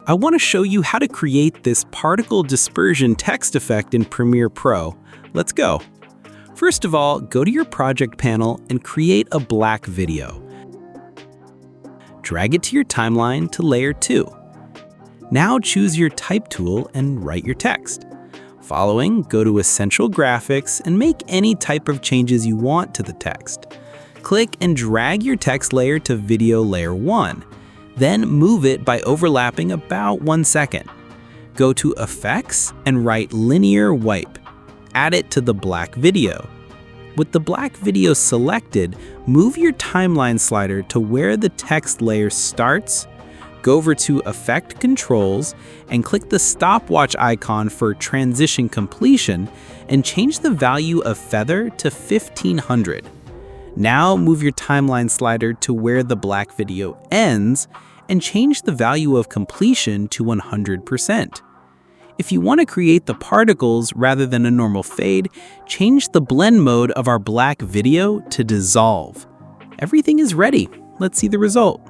I want to show you how to create this particle dispersion text effect in Premiere Pro. Let's go. First of all, go to your project panel and create a black video. Drag it to your timeline to layer 2. Now choose your type tool and write your text. Following, go to Essential Graphics and make any type of changes you want to the text. Click and drag your text layer to Video Layer 1. Then move it by overlapping about 1 second. Go to Effects and write Linear Wipe. Add it to the black video. With the black video selected, move your timeline slider to where the text layer starts. Go over to Effect Controls and click the stopwatch icon for transition completion and change the value of feather to 1500. Now move your timeline slider to where the black video ends and change the value of completion to 100%. If you want to create the particles rather than a normal fade, change the blend mode of our black video to dissolve. Everything is ready. Let's see the result.